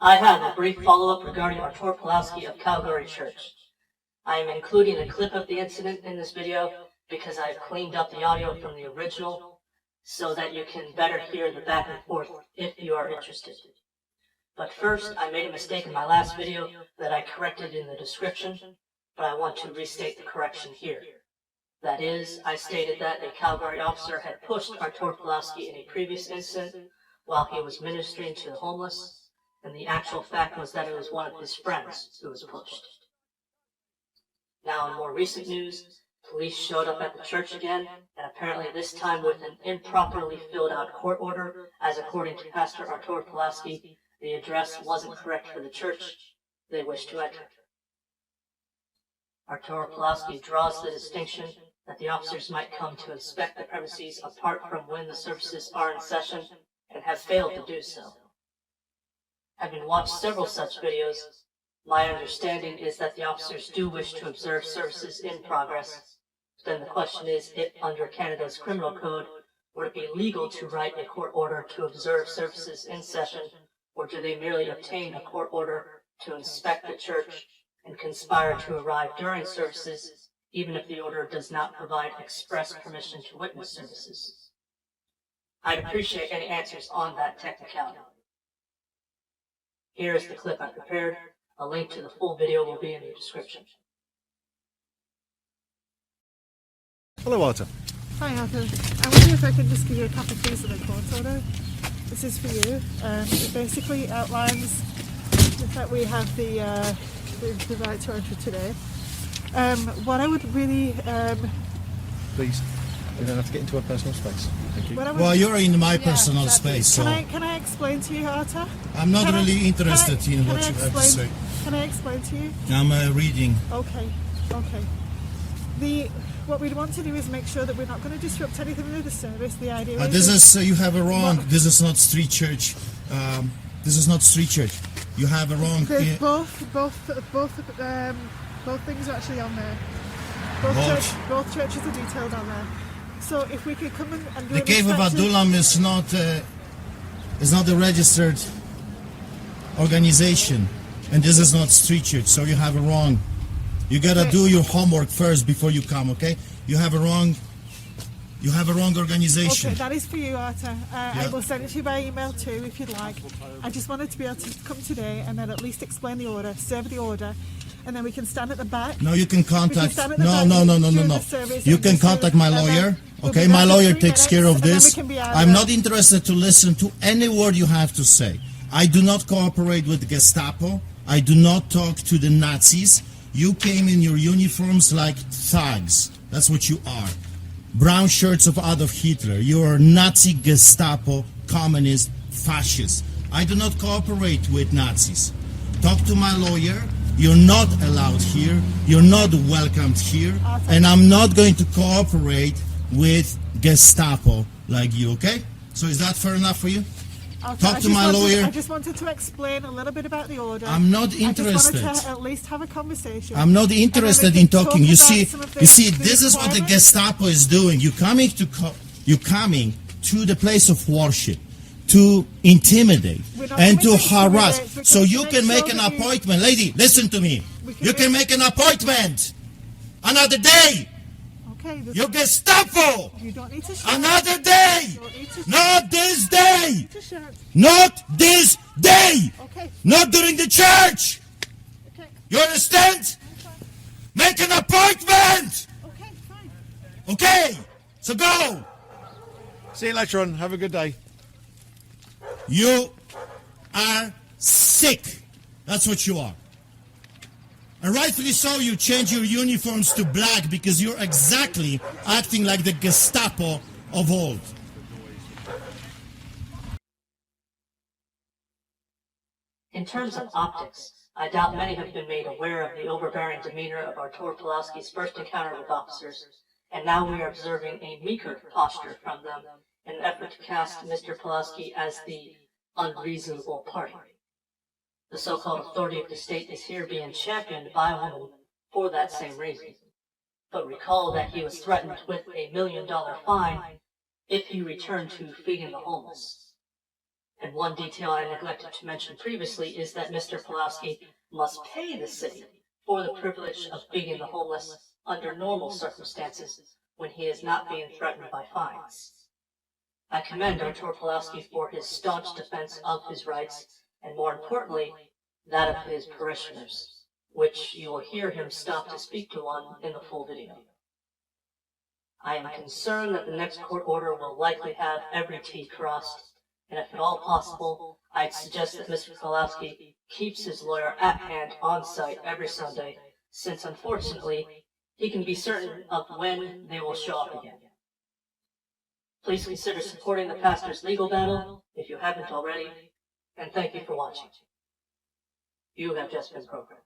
I have a brief follow-up regarding Artur Pawlowski of Calgary Church. I am including a clip of the incident in this video because I've cleaned up the audio from the original so that you can better hear the back and forth if you are interested. But first, I made a mistake in my last video that I corrected in the description, but I want to restate the correction here. That is, I stated that a Calgary officer had pushed Artur Pawlowski in a previous incident while he was ministering to the homeless, and the actual fact was that it was one of his friends who was pushed. Now, in more recent news, police showed up at the church again, and apparently this time with an improperly filled out court order, as according to Pastor Artur Pawlowski, the address wasn't correct for the church they wished to enter. Artur Pawlowski draws the distinction that the officers might come to inspect the premises apart from when the services are in session and have failed to do so. Having watched several such videos, my understanding is that the officers do wish to observe services in progress. Then the question is if under Canada's criminal code, would it be legal to write a court order to observe services in session, or do they merely obtain a court order to inspect the church and conspire to arrive during services, even if the order does not provide express permission to witness services? I'd appreciate any answers on that technicality. Here is the clip I prepared. A link to the full video will be in the description. Hello, Artur. Hi, Arthur. I wonder if I could just give you a couple of things of the court order. This is for you. It basically outlines the fact we have the right to enter today. What I would really... Please, we don't have to get into our personal space. Thank you. Well, you're in my personal space, so... Can I explain to you, Arthur? I'm not really interested in what you have to say. Can I explain to you? I'm reading. Okay. What we want to do is make sure that we're not going to disrupt anything with the service. The idea is... you have a wrong. This is not street church. This is not street church. You have a wrong... There's both things are actually on there. Both churches are detailed on there. So if we could come and do the Cave of Adullam is not a registered organization, and this is not street church. So you have a wrong. You gotta do your homework first before you come. Okay? You have a wrong organization. Okay, that is for you, Arthur. I will send it to you by email too, if you'd like. I just wanted to be able to come today and then at least explain the order, serve the order, and then we can stand at the back. No, you can contact. No. You can contact my lawyer. Okay, my lawyer takes care of this. I'm not interested to listen to any word you have to say. I do not cooperate with the Gestapo. I do not talk to the Nazis. You came in your uniforms like thugs. That's what you are. Brown shirts of Adolf Hitler. You are Nazi, Gestapo, communist, fascist. I do not cooperate with Nazis. Talk to my lawyer. You're not allowed here. You're not welcomed here. And I'm not going to cooperate with Gestapo like you, okay? So is that fair enough for you? Talk to my lawyer. I just wanted to explain a little bit about the order. I'm not interested. I just wanted to at least have a conversation. I'm not interested in talking. You see, this is what the Gestapo is doing. You're coming to the place of worship to intimidate and to harass. So you can make an appointment. Lady, listen to me. You can make an appointment another day. Okay, you Gestapo! You don't need to shout. Another day! Not this day! Not this day! Okay. Not during the church! Okay. You understand? Okay. Make an appointment! Okay, fine. Okay, so go! See you later on. Have a good day. You are sick. That's what you are. And rightfully so, you change your uniforms to black because you're exactly acting like the Gestapo of old. In terms of optics, I doubt many have been made aware of the overbearing demeanor of Artur Pawlowski's first encounter with officers, and now we are observing a meeker posture from them in an effort to cast Mr. Pawlowski as the unreasonable party. The so-called authority of the state is here being championed by a woman for that same reason. But recall that he was threatened with $1 million fine if he returned to feeding the homeless. And one detail I neglected to mention previously is that Mr. Pawlowski must pay the city for the privilege of feeding the homeless under normal circumstances when he is not being threatened by fines. I commend Artur Pawlowski for his staunch defense of his rights, and more importantly, that of his parishioners, which you will hear him stop to speak to one in the full video. I am concerned that the next court order will likely have every T crossed, and if at all possible, I'd suggest that Mr. Pawlowski keeps his lawyer at hand on site every Sunday, since unfortunately, he can be certain of when they will show up again. Please consider supporting the pastor's legal battle if you haven't already, and thank you for watching. You have just been programmed.